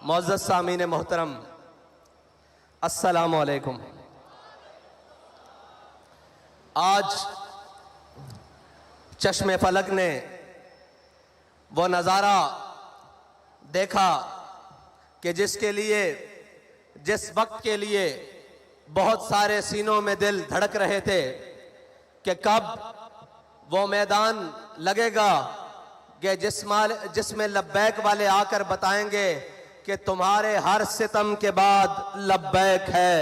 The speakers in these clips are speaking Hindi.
मुअज़्ज़ज़ सामीन मोहतरम, अस्सलामु अलैकुम। आज चश्मे फलक ने वो नज़ारा देखा कि जिसके लिए, जिस वक्त के लिए बहुत सारे सीनों में दिल धड़क रहे थे कि कब वो मैदान लगेगा कि जिसमें लब्बैक वाले आकर बताएंगे कि तुम्हारे हर सितम के बाद लब्बैक है,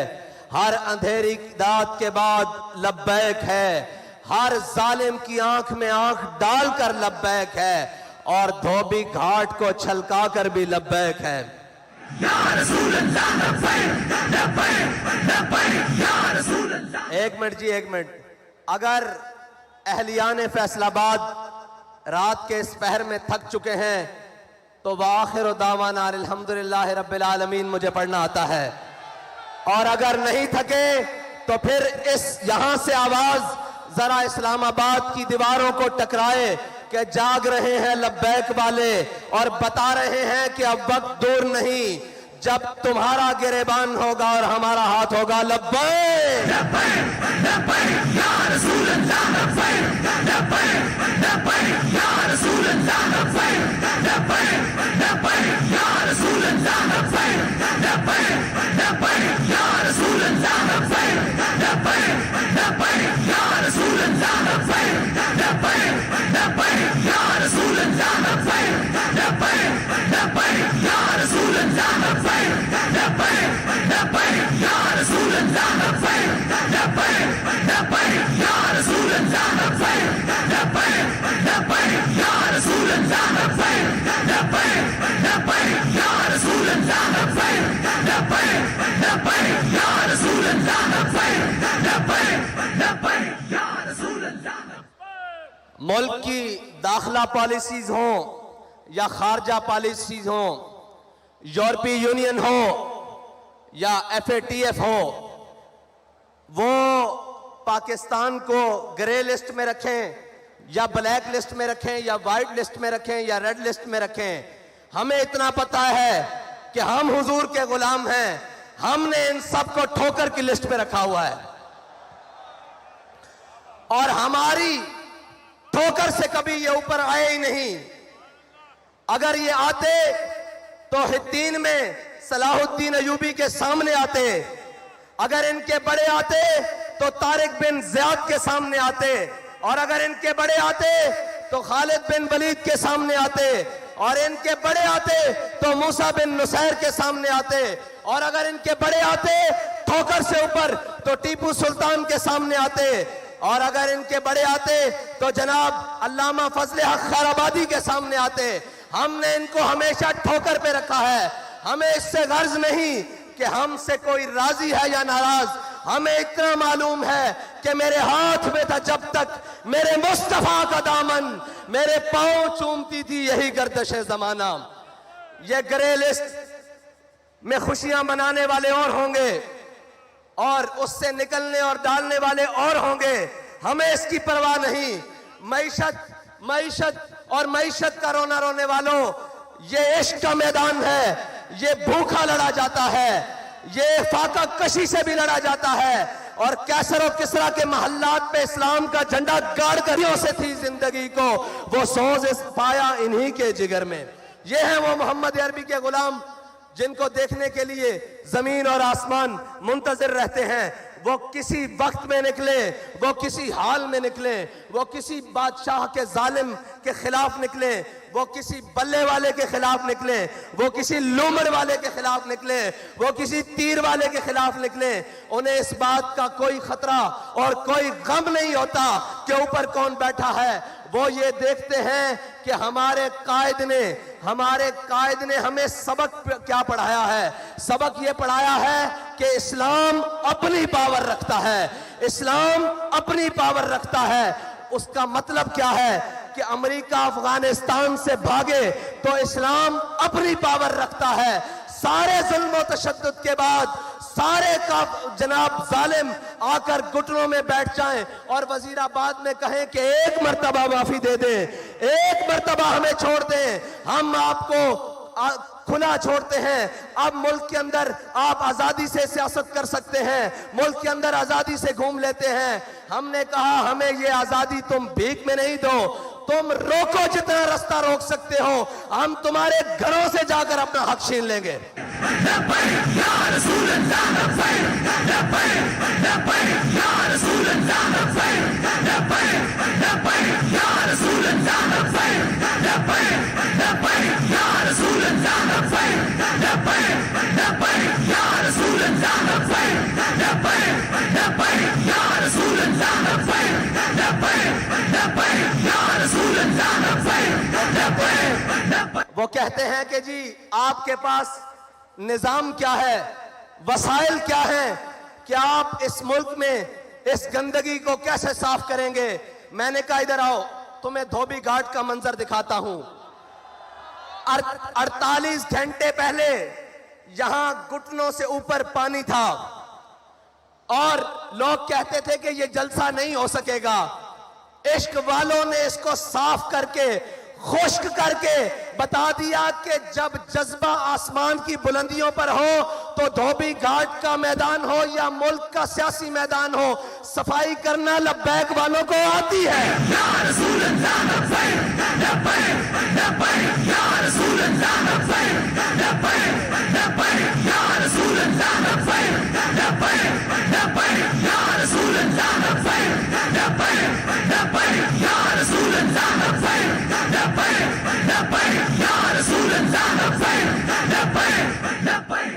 हर अंधेरी रात के बाद लब्बैक है, हर जालिम की आंख में आंख डालकर लब्बैक है और धोबी घाट को छलका कर भी लब्बैक है। एक मिनट जी, एक मिनट। अगर अहलियान फैसलाबाद रात के इस पहर में थक चुके हैं तो वाखिर दावाना अल्हम्दुलिल्लाह रब्बिल आलमीन मुझे पढ़ना आता है, और अगर नहीं थके तो फिर इस यहां से आवाज जरा इस्लामाबाद की दीवारों को टकराए कि जाग रहे हैं लब्बैक वाले और बता रहे हैं कि अब वक्त दूर नहीं जब तुम्हारा गिरेबान होगा और हमारा हाथ होगा। लब्बैक लब्बैक या रसूल अल्लाह, लब्बैक लब्बैक लब्बैक या रसूल अल्लाह, लब्बैक लब्बैक लब्बैक या रसूल अल्लाह, लब्बैक लब्बैक लब्बैक या रसूल अल्लाह, लब्बैक लब्बैक लब्बैक या रसूल अल्लाह, लब्बैक लब्बैक लब्बैक या रसूल अल्लाह, लब्बैक लब्बैक लब्बैक या रसूल अल्लाह, लब्बैक लब्बैक लब्बैक या रसूल अल्लाह, लब्बैक लब्बैक लब्बैक या रसूल अल्लाह, लब्बैक लब्बैक लब्बैक या रसूल अल्लाह, लब्बैक लब्बैक लब्बैक या रसूल अल्लाह, लब्बैक लब्बैक लब्बैक या रसूल अल्लाह, लब्बैक लब्बैक लब्बैक या रसूल अल्लाह। मुल्क की दाखिला पॉलिसीज हो या खारजा पॉलिसीज हो, यूरोपीय यूनियन हो या FATF हो, वो पाकिस्तान को ग्रे लिस्ट में रखें या ब्लैक लिस्ट में रखें या वाइट लिस्ट में रखें या रेड लिस्ट में रखें, हमें इतना पता है कि हम हुजूर के गुलाम हैं। हमने इन सब को ठोकर की लिस्ट पे रखा हुआ है और हमारी ठोकर से कभी ये ऊपर आए ही नहीं। अगर ये आते तो हिद्दीन में सलाहुद्दीन अयूबी के सामने आते, अगर इनके बड़े आते तो तारिक बिन ज़ियाद के सामने आते, और अगर इनके बड़े आते तो खालिद बिन वलीद के सामने आते, और इनके बड़े आते तो मूसा बिन नुसैर के सामने आते, और अगर इनके बड़े आते ठोकर से ऊपर तो टीपू सुल्तान के सामने आते, और अगर इनके बड़े आते तो जनाब अल्लामा फजले हक खैराबादी के सामने आते। हमने इनको हमेशा ठोकर पे रखा है। हमें इससे गर्ज नहीं कि हमसे कोई राजी है या नाराज, हमें इतना मालूम है कि मेरे हाथ में था जब तक मेरे मुस्तफा का दामन, मेरे पांव चूमती थी यही गर्दश जमाना। ये ग्रे लिस्ट में खुशियां मनाने वाले और होंगे और उससे निकलने और डालने वाले और होंगे, हमें इसकी परवाह नहीं। मईशत और मईशत का रोना रोने वालों, ये इश्क का मैदान है, ये भूखा लड़ा जाता है, ये फाका कशी से भी लड़ा जाता है, और कैसर और किसरा के महल्लात पे इस्लाम का झंडा गाड़ कर से थी जिंदगी को वो सोज पाया इन्हीं के जिगर में। ये है वो मोहम्मद अरबी के गुलाम जिनको देखने के लिए जमीन और आसमान मुंतजिर रहते हैं। वो किसी वक्त में निकले, वो किसी हाल में निकले, वो किसी बादशाह के जालिम के खिलाफ निकले, वो किसी बल्ले वाले के खिलाफ निकले, वो किसी लूमड़ वाले के खिलाफ निकले, वो किसी तीर वाले के खिलाफ निकले। उन्हें इस बात का कोई खतरा और कोई गम नहीं होता कि ऊपर कौन बैठा है। वो ये देखते हैं कि हमारे कायद ने हमें सबक क्या पढ़ाया है। सबक ये पढ़ाया है कि इस्लाम अपनी पावर रखता है, इस्लाम अपनी पावर रखता है। उसका मतलब क्या है कि अमेरिका अफगानिस्तान से भागे तो इस्लाम अपनी पावर रखता है। सारे जुल्म और तशद्दुद के बाद सारे का जनाब जालिम आकर घुटनों में बैठ जाएं और वजीराबाद में कहें कि एक मर्तबा माफी दे दें, एक मर्तबा हमें छोड़ दें, हम आपको खुला छोड़ते हैं। अब मुल्क के अंदर आप आजादी से सियासत कर सकते हैं, मुल्क के अंदर आजादी से घूम लेते हैं। हमने कहा हमें ये आजादी तुम भीख में नहीं दो, तुम रोको जितना रास्ता रोक सकते हो, हम तुम्हारे घरों से जाकर अपना हक छीन लेंगे। वो कहते हैं कि जी आपके पास निजाम क्या है, वसाइल क्या है, कि आप इस मुल्क में इस गंदगी को कैसे साफ करेंगे। मैंने कहा इधर आओ, तुम्हें धोबी घाट का मंजर दिखाता हूं। 48 घंटे पहले यहां घुटनों से ऊपर पानी था और लोग कहते थे कि यह जलसा नहीं हो सकेगा। इश्क वालों ने इसको साफ करके, खुश्क करके बता दिया कि जब जज्बा आसमान की बुलंदियों पर हो तो धोबी घाट का मैदान हो या मुल्क का सियासी मैदान हो, सफाई करना लब्बैक वालों को आती है।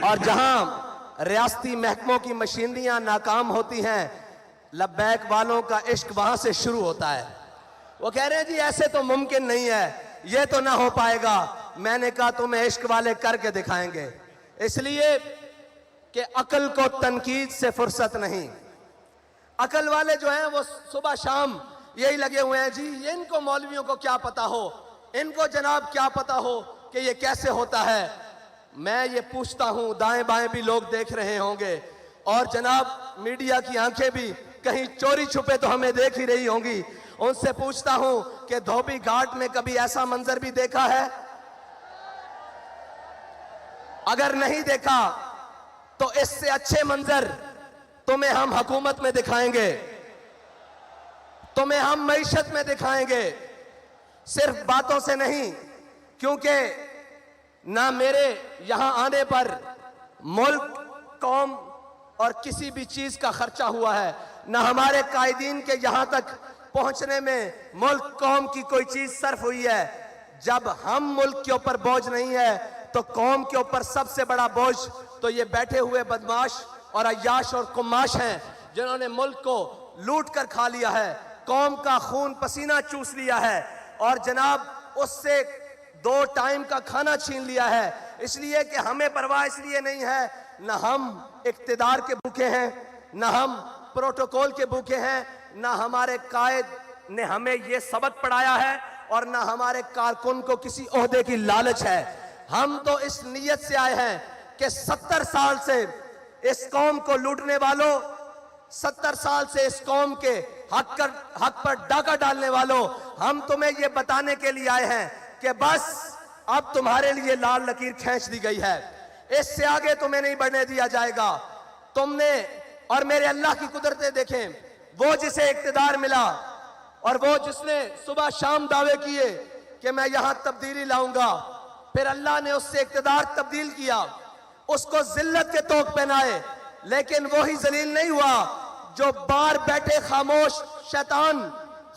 और जहां रियासती महकमों की मशीनरियां नाकाम होती हैं, लब्बैक वालों का इश्क वहां से शुरू होता है। वो कह रहे हैं जी ऐसे तो मुमकिन नहीं है, ये तो ना हो पाएगा। मैंने कहा तुम्हें इश्क वाले करके दिखाएंगे, इसलिए कि अकल को तनकीद से फुर्सत नहीं। अकल वाले जो हैं वो सुबह शाम यही लगे हुए हैं जी, इनको मौलवियों को क्या पता हो, इनको जनाब क्या पता हो कि ये कैसे होता है। मैं ये पूछता हूं, दाएं बाएं भी लोग देख रहे होंगे और जनाब मीडिया की आंखें भी कहीं चोरी छुपे तो हमें देख ही रही होंगी। उनसे पूछता हूं कि धोबी घाट में कभी ऐसा मंजर भी देखा है? अगर नहीं देखा तो इससे अच्छे मंजर तुम्हें हम हुकूमत में दिखाएंगे, तुम्हें हम मईशत में दिखाएंगे, सिर्फ बातों से नहीं। क्योंकि ना मेरे यहां आने पर मुल्क, कौम और किसी भी चीज का खर्चा हुआ है, ना हमारे कायदीन के यहां तक पहुंचने में मुल्क, कौम की कोई चीज सर्फ हुई है। जब हम मुल्क के ऊपर बोझ नहीं है तो कौम के ऊपर सबसे बड़ा बोझ तो ये बैठे हुए बदमाश और अय्याश और कुमाश हैं, जिन्होंने मुल्क को लूट कर खा लिया है, कौम का खून पसीना चूस लिया है और जनाब उससे 2 टाइम का खाना छीन लिया है। इसलिए कि हमें परवाह इसलिए नहीं है, ना हम इक्तिदार के भूखे हैं, ना हम प्रोटोकॉल के भूखे हैं, ना हमारे कायद ने हमें यह सबक पढ़ाया है और ना हमारे कारकुन को किसी ओहदे की लालच है। हम तो इस नीयत से आए हैं कि 70 साल से इस कौम को लूटने वालों, 70 साल से इस कौम के हक पर डाका डालने वालों, हम तुम्हें यह बताने के लिए आए हैं कि बस अब तुम्हारे लिए लाल लकीर खींच दी गई है, इससे आगे तुम्हें नहीं बढ़ने दिया जाएगा। तुमने और मेरे अल्लाह की कुदरतें देखें, वो जिसे इक्तिदार मिला और वो जिसने सुबह शाम दावे किए कि मैं यहां तब्दीली लाऊंगा, फिर अल्लाह ने उससे इक्तिदार तब्दील किया, उसको जिल्लत के तोक पहनाए, लेकिन वो ही जलील नहीं हुआ जो बाहर बैठे खामोश शैतान,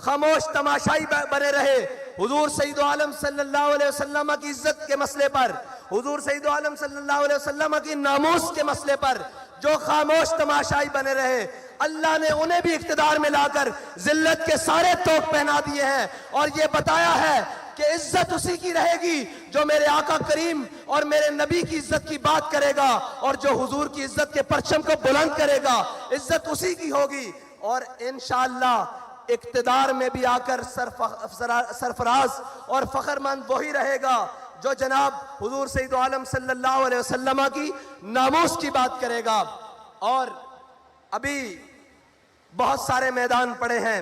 खामोश तमाशाई बने रहे। हुजूर सईद आलम सल्लल्लाहु अलैहि वसल्लम की इज्जत के मसले पर, हुजूर सईद आलम सल्लल्लाहु अलैहि वसल्लम की नामूस के मसले पर जो खामोश तमाशाई बने रहे, अल्लाह ने उन्हें भी इख्तिदार में लाकर जिल्लत के सारे तोक पहना दिए हैं और ये बताया है कि इज्जत उसी की रहेगी जो मेरे आका करीम और मेरे नबी की इज्जत की बात करेगा और जो हुजूर की इज्जत के परचम को बुलंद करेगा, इज्जत उसी की होगी। और इंशाअल्लाह इक्तिदार में भी आकर सरफराज और फखरमंद वही रहेगा जो जनाब हुजूर सईद आलम सल्लल्लाहु अलैहि वसल्लम की नामूस की बात करेगा। और अभी बहुत सारे मैदान पड़े हैं,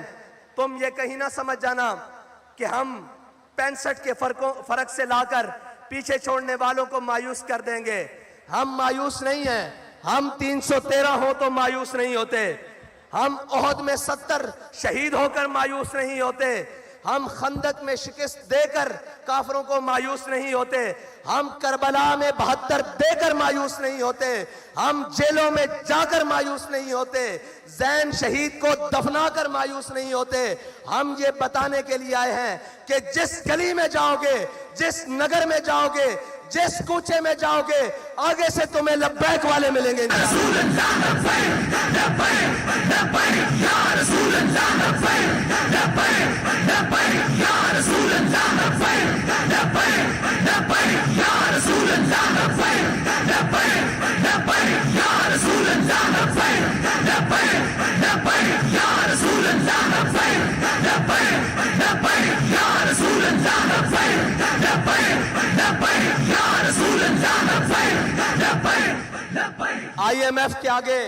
तुम ये कहीं ना समझ जाना कि हम 65 के फर्क से लाकर पीछे छोड़ने वालों को मायूस कर देंगे। हम मायूस नहीं हैं। हम 313 हो तो मायूस नहीं होते। हम ओहद में 70 शहीद होकर मायूस नहीं होते। हम खंदक में शिकस्त देकर काफरों को मायूस नहीं होते। हम करबला में 72 देकर मायूस नहीं होते। हम जेलों में जाकर मायूस नहीं होते। जैन शहीद को दफनाकर मायूस नहीं होते। हम ये बताने के लिए आए हैं कि जिस गली में जाओगे, जिस नगर में जाओगे, जिस कूचे में जाओगे, आगे से तुम्हें लब्बैक वाले मिलेंगे। IMF के आगे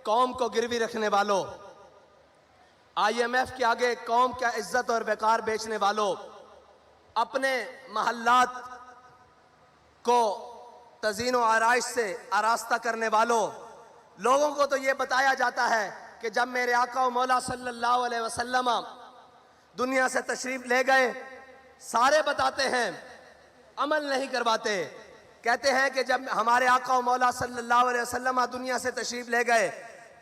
कौम को गिरवी रखने वालों, IMF के आगे कौम का इज्जत और वकार बेचने वालों, अपने महल्लात को तज़ीन व आराइश से आरास्ता करने वालों, लोगों को तो ये बताया जाता है कि जब मेरे आका व मौला सल्लल्लाहु अलैहि वसल्लम दुनिया से तशरीफ ले गए, सारे बताते हैं, अमल नहीं करवाते। कहते हैं कि जब हमारे आका व मौला सल्लल्लाहु अलैहि वसल्लम दुनिया से तशरीफ ले गए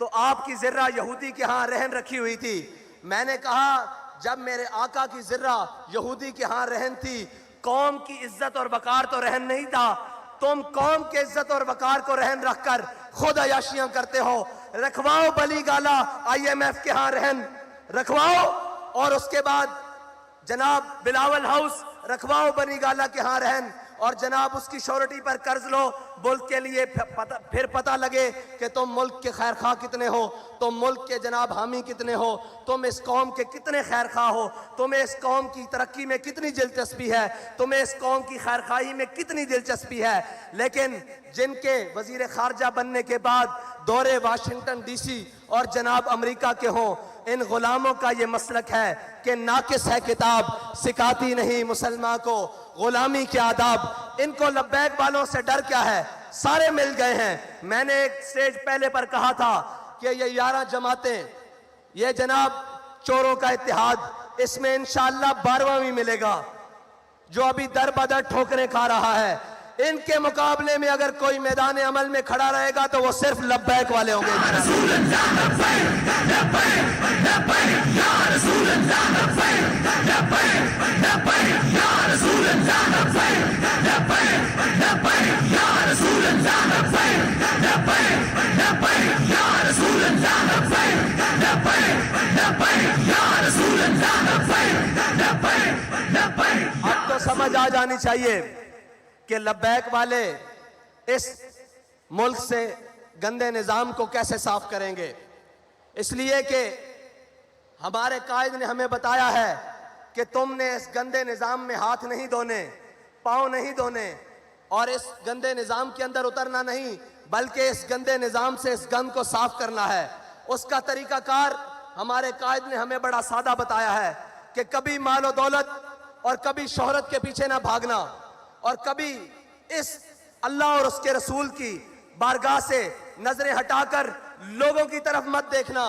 तो आपकी ज़िर्रा यहूदी के यहाँ रहन रखी हुई थी। मैंने कहा जब मेरे आका की ज़िर्रा यहूदी के यहाँ रहन थी, कौम की इज्जत और वकार तो रहन नहीं था। तुम कौम के इज्जत और वकार को रहन रखकर खुद अयाशियां करते हो। रखवाओ बली गाला IMF के यहाँ रहन रखवाओ, और उसके बाद जनाब बिलावल हाउस रखवाओ बनी गाला के यहाँ रहन, और जनाब उसकी श्योरिटी पर कर्ज लो मुल्क के लिए। फिर पता लगे कि तुम मुल्क के खैर खा कितने हो, तुम मुल्क के जनाब हामी कितने हो, तुम इस कौम के कितने खैर खा हो, तुम्हें इस कौम की तरक्की में कितनी दिलचस्पी है, तुम्हें इस कौम की खैर खाही में कितनी दिलचस्पी है। लेकिन जिनके वजीर खारजा बनने के बाद दौरे वाशिंगटन DC और जनाब अमेरिका के हों, इन गुलामों का ये मसलक है कि नाकिस है किताब, सिखाती नहीं मुसलमान को गुलामी के आदाब। इनको लब्बैक वालों से डर क्या है, सारे मिल गए हैं। मैंने एक स्टेज पहले पर कहा था कि ये 11 जमातें, ये जनाब चोरों का इत्तेहाद, इसमें इंशाअल्लाह 12वां भी मिलेगा जो अभी दर बदर ठोकरें खा रहा है। इनके मुकाबले में अगर कोई मैदान अमल में खड़ा रहेगा तो वो सिर्फ लब्बैक वाले होंगे। अब तो समझ आ जानी चाहिए कि लब्बैक वाले इस मुल्क से गंदे निज़ाम को कैसे साफ करेंगे। इसलिए कि हमारे कायद ने हमें बताया है कि तुमने इस गंदे निज़ाम में हाथ नहीं धोने, पाँव नहीं धोने, और इस गंदे निज़ाम के अंदर उतरना नहीं, बल्कि इस गंदे निज़ाम से इस गंद को साफ करना है। उसका तरीकाकार हमारे कायद ने हमें बड़ा सादा बताया है कि कभी मालो दौलत और कभी शोहरत के पीछे ना भागना, और कभी इस अल्लाह और उसके रसूल की बारगाह से नजरें हटाकर लोगों की तरफ मत देखना।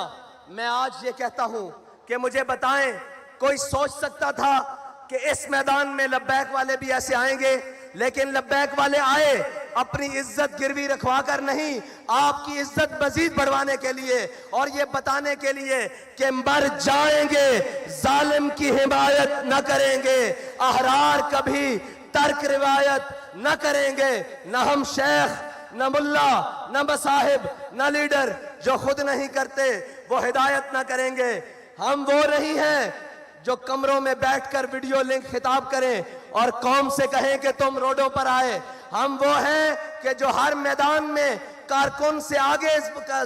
मैं आज ये कहता हूं कि मुझे बताएं, कोई सोच सकता था कि इस मैदान में लब्बैक वाले भी ऐसे आएंगे? लेकिन लब्बैक वाले आए अपनी इज्जत गिरवी रखवा कर नहीं, आपकी इज्जत मजीद बढ़वाने के लिए, और ये बताने के लिए कि मर जाएंगे, जालिम की हिमायत न करेंगे, अहरार कभी तर्क रिवायत न करेंगे। न हम शेख, न मुल्ला, न मसाहिब, न लीडर जो खुद नहीं करते वो हिदायत न करेंगे। हम वो नहीं हैं जो कमरों में बैठकर वीडियो लिंक खिताब करें और कौम से कहें कि तुम रोडों पर आए। हम वो हैं कि जो हर मैदान में कारकुन से आगे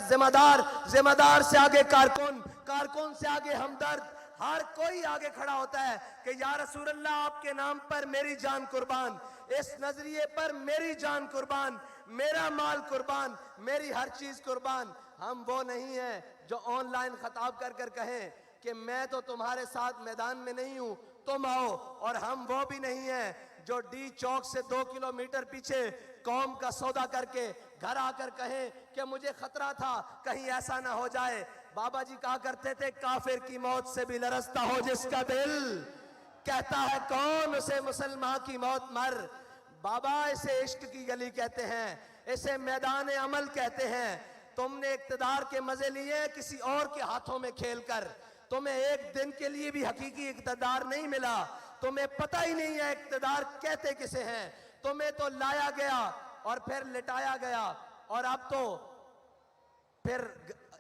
जिम्मेदार से आगे कारकुन से आगे हमदर्द, हर कोई आगे खड़ा होता है कि या रसूल अल्लाह आपके नाम पर मेरी जान कुर्बान, इस नजरिए पर मेरी जान कुर्बान, मेरा माल कुर्बान, मेरी हर चीज कुर्बान। हम वो नहीं हैं जो ऑनलाइन खताब कर कर कहें कि मैं तो तुम्हारे साथ मैदान में नहीं हूं, तुम आओ। और हम वो भी नहीं हैं जो डी चौक से 2 किलोमीटर पीछे कौम का सौदा करके घर आकर कहें कि मुझे खतरा था कहीं ऐसा ना हो जाए। बाबा जी कहा करते थे, काफिर की मौत से भी लरजता हो जिसका दिल, कहता है कौन उसे मुसलमान की मौत मर। बाबा इसे इश्क की गली कहते हैं, इसे मैदान अमल कहते हैं। तुमने इक्तदार के मजे लिए किसी और के हाथों में खेलकर, तुम्हें एक दिन के लिए भी हकीकी इक्तदार नहीं मिला। तुम्हें पता ही नहीं है इक्तदार कहते किसे हैं। तुम्हें तो लाया गया और फिर लिटाया गया और अब तो फिर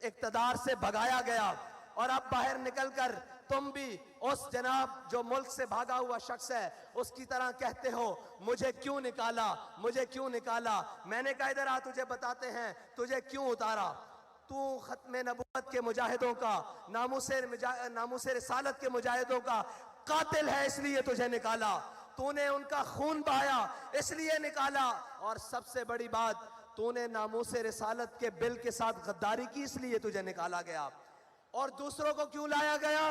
इक्तदार से भगाया गया। और अब बाहर निकलकर तुम भी उस जनाब जो मुल्क से भागा हुआ शख्स है उसकी तरह कहते हो, मुझे क्यों निकाला, मुझे क्यों निकाला। मैंने कहा इधर आ, तुझे बताते हैं तुझे क्यों उतारा। तू खत्म नबूवत के मुजाहिदों का, नामूसे रिसालत के मुजाहिदों का कातिल है, इसलिए तुझे निकाला। तूने उनका खून बहाया इसलिए निकाला। और सबसे बड़ी बात, तूने नामूसे रिसालत के बिल के साथ गद्दारी की इसलिए तुझे निकाला गया। और दूसरों को क्यों लाया गया?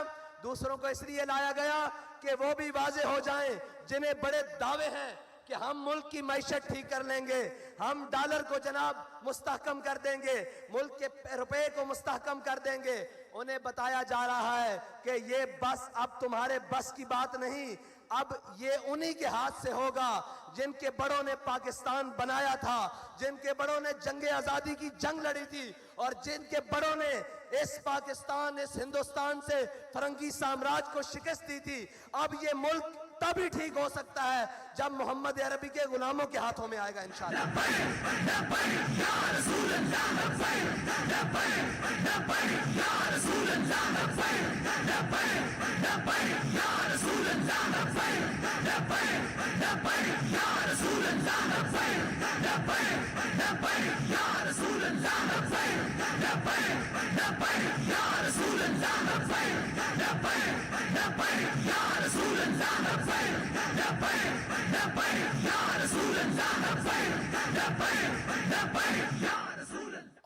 दूसरों को इसलिए लाया गया कि वो भी वाजे हो जाएं जिन्हें बड़े दावे हैं कि हम मुल्क की मईशत ठीक कर लेंगे, हम डॉलर को जनाब मुस्तहकम कर देंगे, मुल्क के रुपए को मुस्तहकम कर देंगे। उन्हें बताया जा रहा है कि ये बस अब तुम्हारे बस की बात नहीं, अब ये उन्हीं के हाथ से होगा जिनके बड़ों ने पाकिस्तान बनाया था, जिनके बड़ों ने जंग आजादी की जंग लड़ी थी और जिनके बड़ों ने इस पाकिस्तान, इस हिंदुस्तान से फरंगी साम्राज्य को शिकस्त दी थी। अब ये मुल्क तभी ठीक हो सकता है जब मोहम्मद अरबी के गुलामों के हाथों में आएगा इंशाअल्लाह।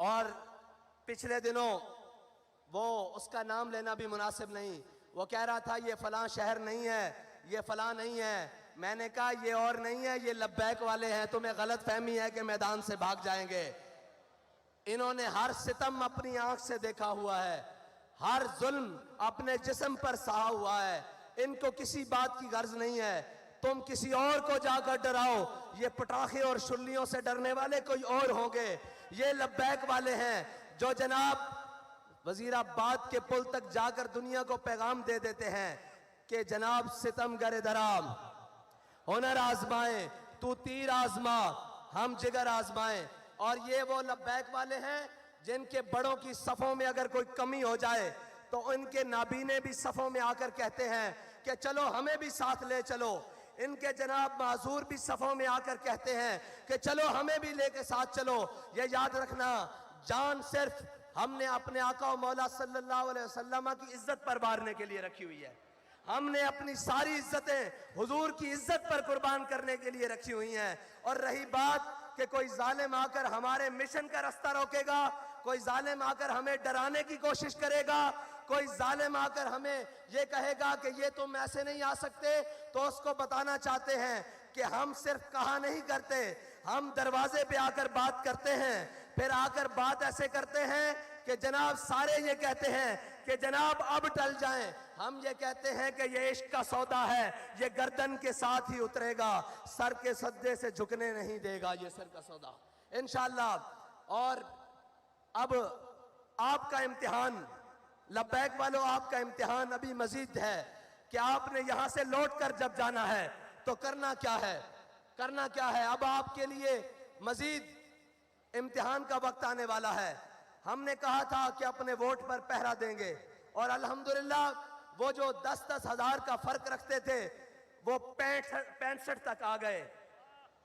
और पिछले दिनों वो उसका नाम लेना भी मुनासिब नहीं, वो कह रहा था ये फलां शहर नहीं है, ये फलां नहीं है। मैंने कहा ये और नहीं है, ये लब्बैक वाले हैं, तुम्हें गलत फहमी है कि मैदान से भाग जाएंगे। इन्होंने हर सितम अपनी आंख से देखा हुआ है, हर जुल्म अपने जिस्म पर सहा हुआ है। इनको किसी बात की गर्ज नहीं है। तुम किसी और को जाकर डराओ, ये पटाखे और शुल्लियों से डरने वाले कोई और होंगे। ये लब्बैक वाले हैं जो जनाब वजीराबाद के पुल तक जाकर दुनिया को पैगाम दे देते हैं कि जनाब सितमगर दराम, हुनर आजमाए, तू तीर आजमा, हम जिगर आजमाए। और ये वो लब्बैक वाले हैं जिनके बड़ों की सफों में अगर कोई कमी हो जाए तो इनके नाबीने भी सफों में आकर कहते हैं कि चलो हमें भी साथ ले चलो। इनके जनाब माजूर भी सफों में आकर कहते हैं कि चलो हमें भी लेके साथ चलो। ये याद रखना, जान सिर्फ हमने अपने आका और मौला सल्लल्लाहु अलैहि वसल्लम की इज्जत पर वारने के लिए रखी हुई है। हमने अपनी सारी इज्जतें हुजूर की इज्जत पर कुर्बान करने के लिए रखी हुई हैं। और रही बात कि कोई जालिम आकर हमारे मिशन का रास्ता रोकेगा, कोई जालिम आकर हमें डराने की कोशिश करेगा, कोई जालिम आकर हमें यह कहेगा कि ये तुम ऐसे नहीं आ सकते, तो उसको बताना चाहते हैं कि हम सिर्फ कहा नहीं करते, हम दरवाजे पे आकर बात करते हैं। फिर आकर बात ऐसे करते हैं कि जनाब सारे ये कहते हैं कि जनाब अब टल जाएं। हम ये कहते हैं कि ये इश्क का सौदा है, ये गर्दन के साथ ही उतरेगा, सर के सद्दे से झुकने नहीं देगा ये सर का सौदा इंशाअल्लाह। और अब आपका इम्तिहान, लब्बैक वालों, आपका इम्तिहान अभी मजीद है कि आपने यहां से लौट कर जब जाना है तो करना क्या है, करना क्या है। अब आपके लिए मजीद इम्तिहान का वक्त आने वाला है। हमने कहा था कि अपने वोट पर पहरा देंगे और अल्हम्दुलिल्लाह वो जो 10-10 हजार का फर्क रखते थे वो 65 तक आ गए।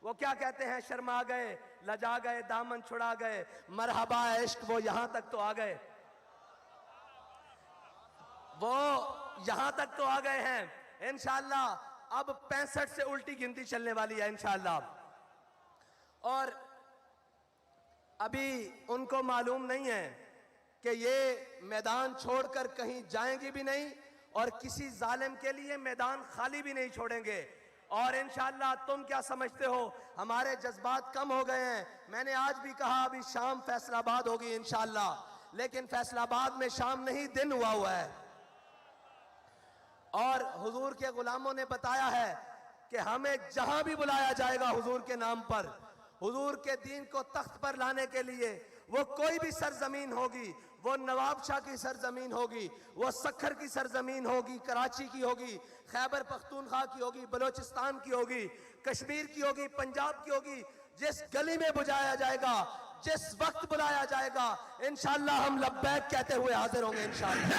वो क्या कहते हैं, शर्मा गए, लजा गए, दामन छुड़ा गए, मरहबा इश्क, वो यहां तक तो आ गए, वो यहां तक तो आ गए हैं इंशाअल्लाह। अब 65 से उल्टी गिनती चलने वाली है इंशाअल्लाह। और अभी उनको मालूम नहीं है कि ये मैदान छोड़कर कहीं जाएंगे भी नहीं और किसी जालिम के लिए मैदान खाली भी नहीं छोड़ेंगे। और इंशाअल्लाह तुम क्या समझते हो, हमारे जज्बात कम हो गए हैं। मैंने आज भी कहा अभी शाम फैसलाबाद होगी इंशाअल्लाह, लेकिन फैसलाबाद में शाम नहीं दिन हुआ है। और हुजूर के गुलामों ने बताया है कि हमें जहां भी बुलाया जाएगा हुजूर के नाम पर, हुजूर के दीन को तख्त पर लाने के लिए, वो कोई भी सरजमीन होगी, वो नवाबशाह की सरजमीन होगी, वो सखर की सरजमीन होगी, कराची की होगी, खैबर पख्तूनख्वा की होगी, बलोचिस्तान की होगी, कश्मीर की होगी, पंजाब की होगी, जिस गली में बुलाया जाएगा, जिस वक्त बुलाया जाएगा, इंशाअल्लाह हम लब्बैक कहते हुए हाजिर होंगे इंशाअल्लाह।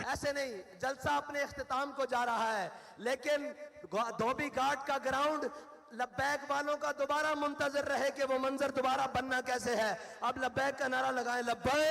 ऐसे नहीं, जलसा अपने इख्तिताम को जा रहा है, लेकिन धोबी घाट का ग्राउंड लब्बैक वालों का दोबारा मुंतजर रहे कि वो मंजर दोबारा बनना कैसे है। अब लब्बैक का नारा लगाएं, लब्बैक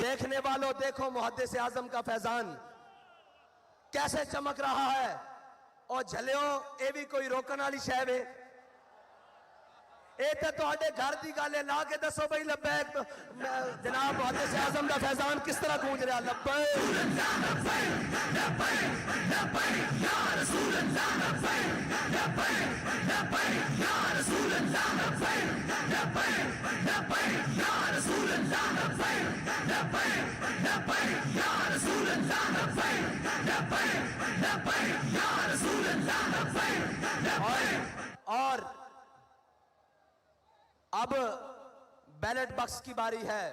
देखने वालों देखो मुहद्दिस आजम का फैजान कैसे चमक रहा है। और झलियो ये भी कोई रोकन वाली शह वे, ये तो घर की गल है, ला के दसो भाई लब्बैक जनाब मुहद्दिस आजम का फैजान किस तरह गूंज रहा। और अब बैलेट बॉक्स की बारी है।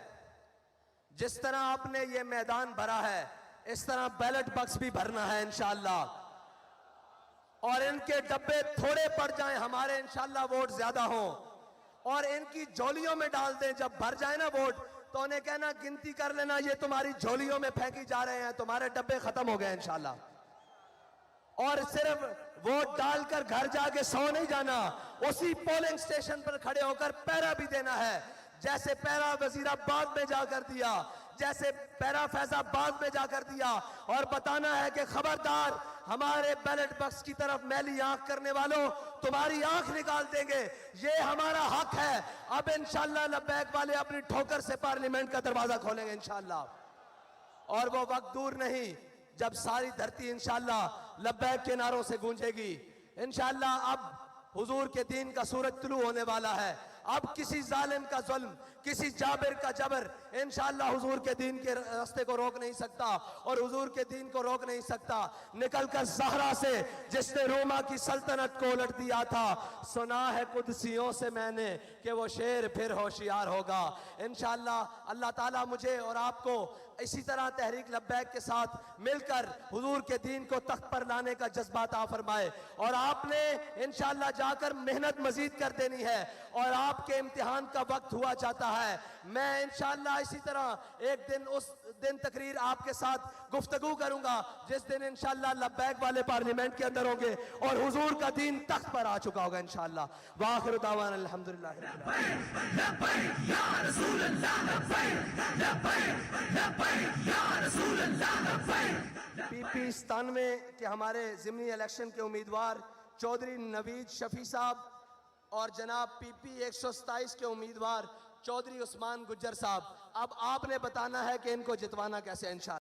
जिस तरह आपने ये मैदान भरा है, इस तरह बैलेट बॉक्स भी भरना है इंशाअल्लाह। और इनके डब्बे थोड़े पड़ जाएं, हमारे इंशाअल्लाह वोट ज्यादा हों, और इनकी झोलियों में डाल दें। जब भर जाए ना वोट, तो उन्हें कहना गिनती कर लेना, ये तुम्हारी झोलियों में फेंकी जा रहे हैं, तुम्हारे डब्बे खत्म हो गए इंशाअल्लाह। और सिर्फ वोट डालकर घर जाके सो नहीं जाना, उसी पोलिंग स्टेशन पर खड़े होकर पहरा भी देना है। जैसे पहरा वजीराबाद में जाकर दिया, जैसे पहरा फैजाबाद में जाकर दिया, और बताना है कि खबरदार हमारे बैलेट बॉक्स की तरफ मैली आंख करने वालों, तुम्हारी आंख निकाल देंगे, ये हमारा हक है। अब इंशाअल्लाह लब्बैक वाले अपनी ठोकर से पार्लियामेंट का दरवाजा खोलेंगे इंशाअल्लाह। और वो वक्त दूर नहीं जब सारी धरती इंशाअल्लाह लब्बैक के नारों से गूंजेगी इंशाअल्लाह। अब हुजूर के दीन का सूरज तुलू होने वाला है। अब किसी जालिम का जुल्म, किसी जाबिर का जबर इंशाअल्लाह हुजूर के दीन के रास्ते को रोक नहीं सकता, और हुजूर के दीन को रोक नहीं सकता। निकलकर ज़हरा से जिसने रोमा की सल्तनत को उलट दिया था, सुना है कुदसियों से मैंने कि वो शेर फिर होशियार होगा इंशाअल्लाह। अल्लाह ताला मुझे और आपको इसी तरह तहरीक लब्बैक के साथ मिलकर हुजूर के दीन को तख्त पर लाने का जज्बा अता फरमाए। और आपने इंशाअल्लाह जाकर मेहनत मजीद कर देनी है, और आपके इम्तिहान का वक्त हुआ चाहता है। मैं इंशाअल्लाह इसी तरह एक दिन, उस दिन तकरीर आपके साथ गुफ्तगू करूंगा जिस दिन इंशाअल्लाह लब्बैक वाले पार्लियामेंट के अंदर होंगे और हुजूर का दीन तख्त पर आ चुका होगा इंशाअल्लाह। वाखिर दावाना अल्हम्दुलिल्लाह। पीपी 97 के हमारे ज़िमनी इलेक्शन के उम्मीदवार चौधरी नवीद शफी साहब और जनाब पीपी 127 के उम्मीदवार चौधरी उस्मान गुज्जर साहब, अब आपने बताना है कि इनको जितवाना कैसे इंशाअल्लाह।